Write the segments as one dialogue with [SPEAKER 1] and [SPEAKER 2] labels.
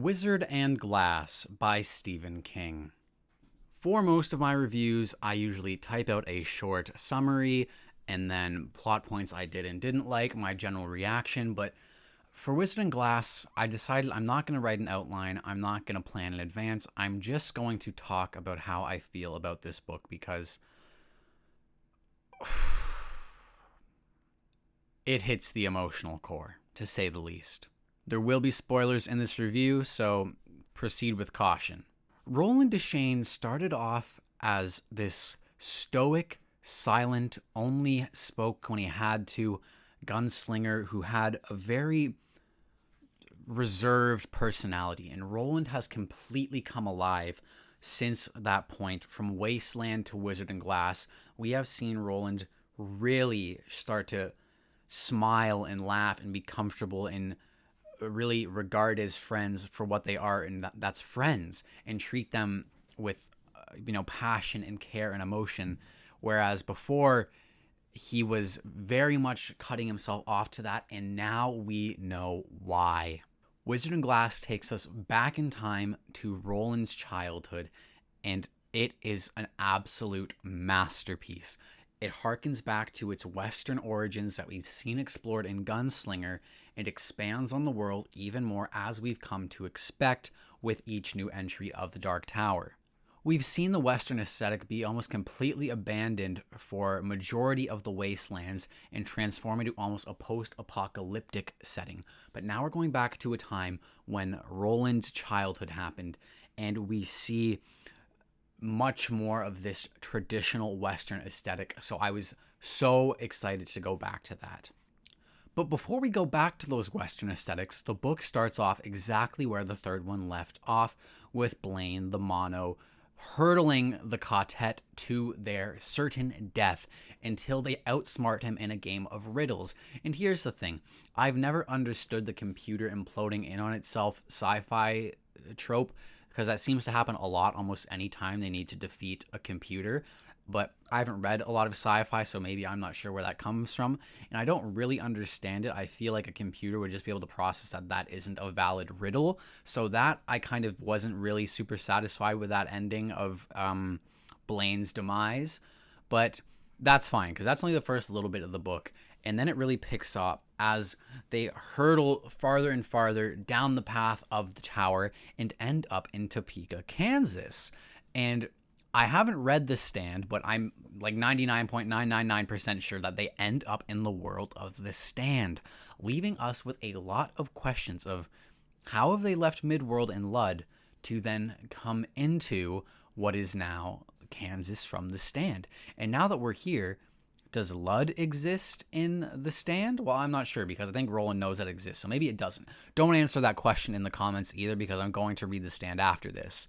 [SPEAKER 1] Wizard and Glass by Stephen King. For most of my reviews, I usually type out a short summary and then plot points I did and didn't like, my general reaction, but for Wizard and Glass, I decided I'm not going to write an outline, I'm not going to plan in advance, I'm just going to talk about how I feel about this book because it hits the emotional core, to say the least. There will be spoilers in this review, so proceed with caution. Roland Deschain started off as this stoic, silent, only spoke when he had to gunslinger who had a very reserved personality, and Roland has completely come alive since that point. From Wasteland to Wizard and Glass, we have seen Roland really start to smile and laugh and be comfortable and really regard his friends for what they are, and that's friends, and treat them with passion and care and emotion, whereas before he was very much cutting himself off to that, and now we know why. Wizard and Glass takes us back in time to Roland's childhood, and it is an absolute masterpiece. It harkens back to its Western origins that we've seen explored in Gunslinger and expands on the world even more as we've come to expect with each new entry of the Dark Tower. We've seen the Western aesthetic be almost completely abandoned for majority of the Wastelands and transform into almost a post-apocalyptic setting. But now we're going back to a time when Roland's childhood happened, and we see much more of this traditional Western aesthetic, so I was so excited to go back to that. But before we go back to those Western aesthetics, the book starts off exactly where the third one left off, with Blaine, the Mono, hurtling the quartet to their certain death until they outsmart him in a game of riddles. And here's the thing, I've never understood the computer imploding in on itself sci-fi trope, because that seems to happen a lot almost any time they need to defeat a computer. But I haven't read a lot of sci-fi, so maybe I'm not sure where that comes from, and I don't really understand it. I feel like a computer would just be able to process that isn't a valid riddle, so that I kind of wasn't really super satisfied with that ending of Blaine's demise, but that's fine, because that's only the first little bit of the book, and then it really picks up as they hurtle farther and farther down the path of the tower and end up in Topeka, Kansas. And I haven't read The Stand, but I'm like 99.999% sure that they end up in the world of The Stand, leaving us with a lot of questions of how have they left Midworld and Lud to then come into what is now Kansas from The Stand. And now that we're here, does Lud exist in The Stand? Well, I'm not sure, because I think Roland knows that it exists, so maybe it doesn't. Don't answer that question in the comments either, because I'm going to read The Stand after this.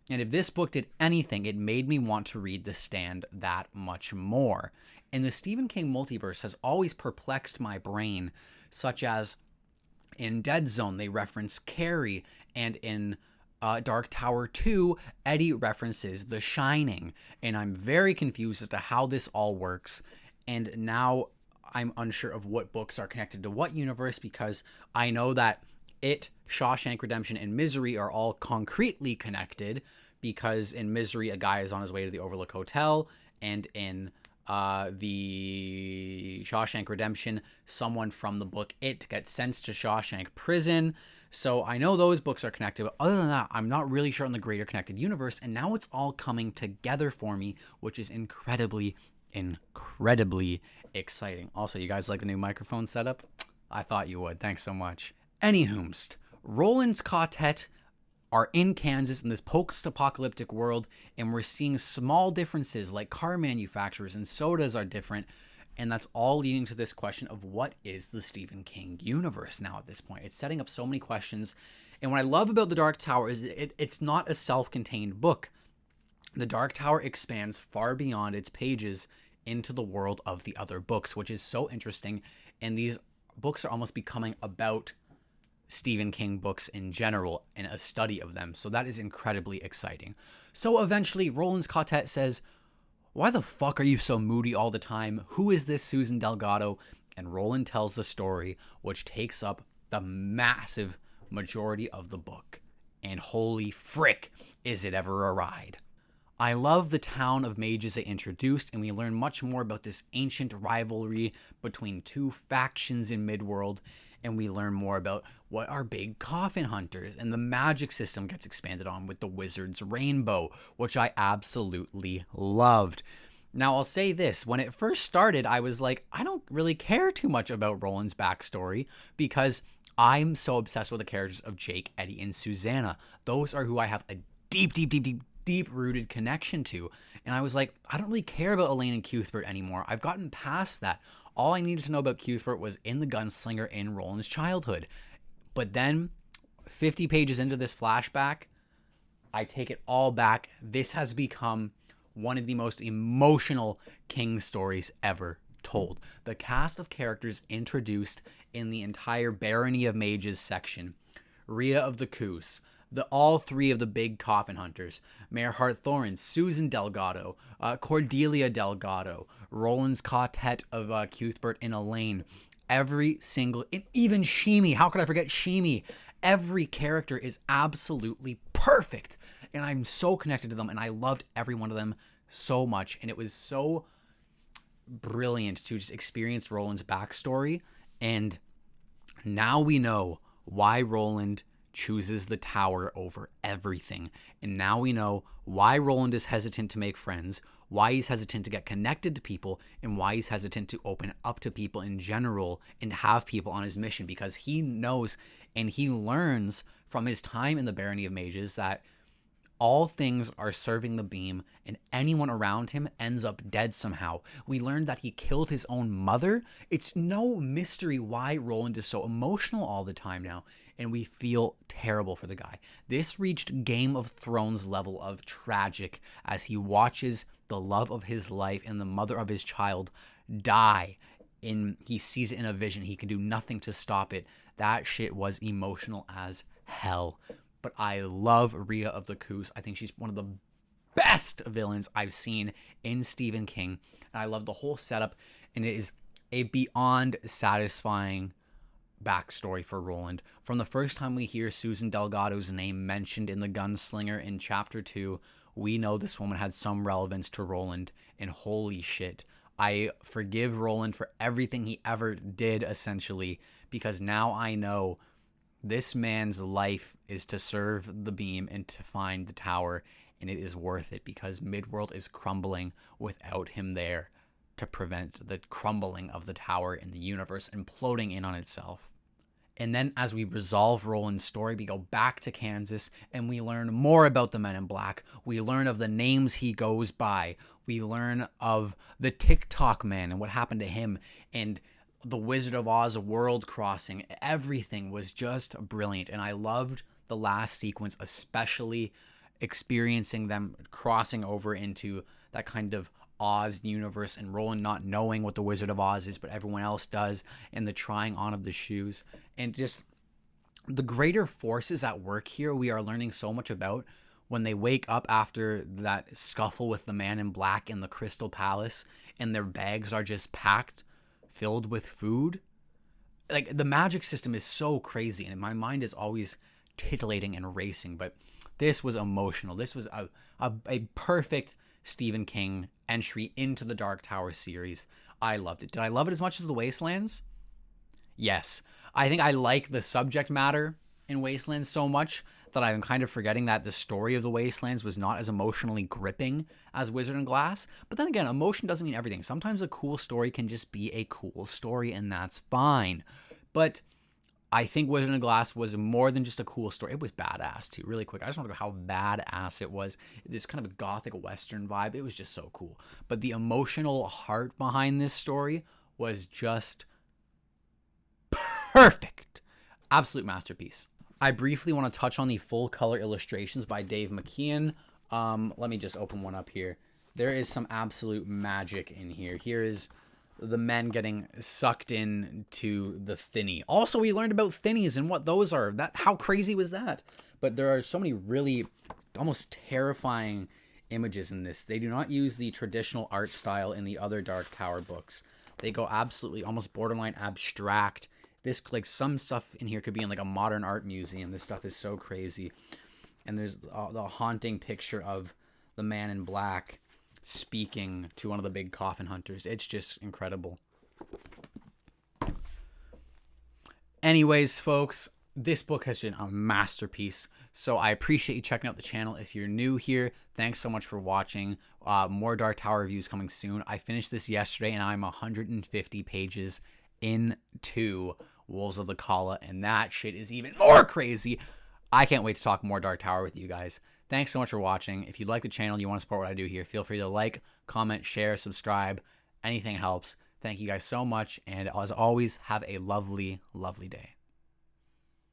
[SPEAKER 1] And if this book did anything, it made me want to read The Stand that much more. And the Stephen King multiverse has always perplexed my brain, such as in Dead Zone, they reference Carrie, and in Dark Tower 2, Eddie references The Shining. And I'm very confused as to how this all works. And now I'm unsure of what books are connected to what universe, because I know that It, Shawshank Redemption, and Misery are all concretely connected, because in Misery, a guy is on his way to the Overlook Hotel, and in the Shawshank Redemption, someone from the book It gets sent to Shawshank Prison. So I know those books are connected, but other than that, I'm not really sure on the greater connected universe, and now it's all coming together for me, which is incredibly exciting. Also, you guys like the new microphone setup? I thought you would. Thanks so much. Anywhomst, Roland's quartet are in Kansas in this post-apocalyptic world, and we're seeing small differences like car manufacturers and sodas are different, and that's all leading to this question of what is the Stephen King universe now at this point. It's setting up so many questions, and what I love about The Dark Tower is it's not a self-contained book. The Dark Tower expands far beyond its pages into the world of the other books, which is so interesting, and these books are almost becoming about Stephen King books in general and a study of them, so that is incredibly exciting. So eventually, Roland's quartet says, "Why the fuck are you so moody all the time? Who is this Susan Delgado?" And Roland tells the story, which takes up the massive majority of the book. And holy frick, is it ever a ride. I love the town of mages they introduced, and we learn much more about this ancient rivalry between two factions in Midworld, and we learn more about what are big coffin hunters, and the magic system gets expanded on with the wizard's rainbow, which I absolutely loved. Now, I'll say this. When it first started, I was like, I don't really care too much about Roland's backstory because I'm so obsessed with the characters of Jake, Eddie, and Susanna. Those are who I have a deep-rooted connection to. And I was like, I don't really care about Elaine and Cuthbert anymore. I've gotten past that. All I needed to know about Cuthbert was in the Gunslinger in Roland's childhood. But then, 50 pages into this flashback, I take it all back. This has become one of the most emotional King stories ever told. The cast of characters introduced in the entire Barony of Mages section: Rhea of the Coos, all three of the big coffin hunters, Mayor Harthorin, Susan Delgado, Cordelia Delgado, Roland's quartet of Cuthbert and Elaine, every single, and even Shimi. How could I forget Shimi? Every character is absolutely perfect, and I'm so connected to them, and I loved every one of them so much, and it was so brilliant to just experience Roland's backstory, and now we know why Roland chooses the tower over everything, and now we know why Roland is hesitant to make friends, why he's hesitant to get connected to people, and why he's hesitant to open up to people in general and have people on his mission, because he knows and he learns from his time in the Barony of Mages that all things are serving the beam, and anyone around him ends up dead somehow. We learned that he killed his own mother. It's no mystery why Roland is so emotional all the time now, and we feel terrible for the guy. This reached Game of Thrones level of tragic as he watches the love of his life and the mother of his child die. He sees it in a vision. He can do nothing to stop it. That shit was emotional as hell. But I love Rhea of the Coos. I think she's one of the best villains I've seen in Stephen King. And I love the whole setup. And it is a beyond satisfying backstory for Roland. From the first time we hear Susan Delgado's name mentioned in The Gunslinger in Chapter 2, we know this woman had some relevance to Roland. And holy shit, I forgive Roland for everything he ever did, essentially, because now I know this man's life is to serve the beam and to find the tower, and it is worth it because Midworld is crumbling without him there to prevent the crumbling of the tower and the universe imploding in on itself. And then as we resolve Roland's story, we go back to Kansas and we learn more about the Men in Black. We learn of the names he goes by. We learn of the TikTok man and what happened to him, and the Wizard of Oz world crossing. Everything was just brilliant, and I loved the last sequence, especially experiencing them crossing over into that kind of Oz universe, and Roland not knowing what the Wizard of Oz is, but everyone else does, and the trying on of the shoes, and just the greater forces at work here we are learning so much about when they wake up after that scuffle with the Man in Black in the Crystal Palace, and their bags are just packed filled with food. Like, the magic system is so crazy, and my mind is always titillating and racing, but this was emotional. This was a perfect Stephen King entry into the Dark Tower series. I loved it. Did I love it as much as The Wastelands? Yes. I think I like the subject matter in Wastelands so much that I'm kind of forgetting that the story of The Wastelands was not as emotionally gripping as Wizard and Glass. But then again, emotion doesn't mean everything. Sometimes a cool story can just be a cool story, and that's fine. But I think Wizard and Glass was more than just a cool story. It was badass, too. Really quick, I just want to talk about how badass it was. This kind of a gothic western vibe. It was just so cool. But the emotional heart behind this story was just perfect. Absolute masterpiece. I briefly want to touch on the full color illustrations by Dave McKeon. Let me just open one up here. There is some absolute magic in here. Here is the men getting sucked in to the thinny. Also, we learned about thinnies and what those are. How crazy was that? But there are so many really almost terrifying images in this. They do not use the traditional art style in the other Dark Tower books. They go absolutely almost borderline abstract. This, like, some stuff in here could be in like a modern art museum. This stuff is so crazy. and there's the haunting picture of the man in black speaking to one of the big coffin hunters. It's just incredible. Anyways, folks, this book has been a masterpiece, so I appreciate you checking out the channel. If you're new here, thanks so much for watching. More Dark Tower reviews coming soon. I finished this yesterday, and I'm 150 pages into Wolves of the Kala, and that shit is even more crazy. I can't wait to talk more Dark Tower with you guys. Thanks so much for watching. If you like the channel, you want to support what I do here, feel free to like, comment, share, subscribe. Anything helps. Thank you guys so much, and as always, have a lovely, lovely day.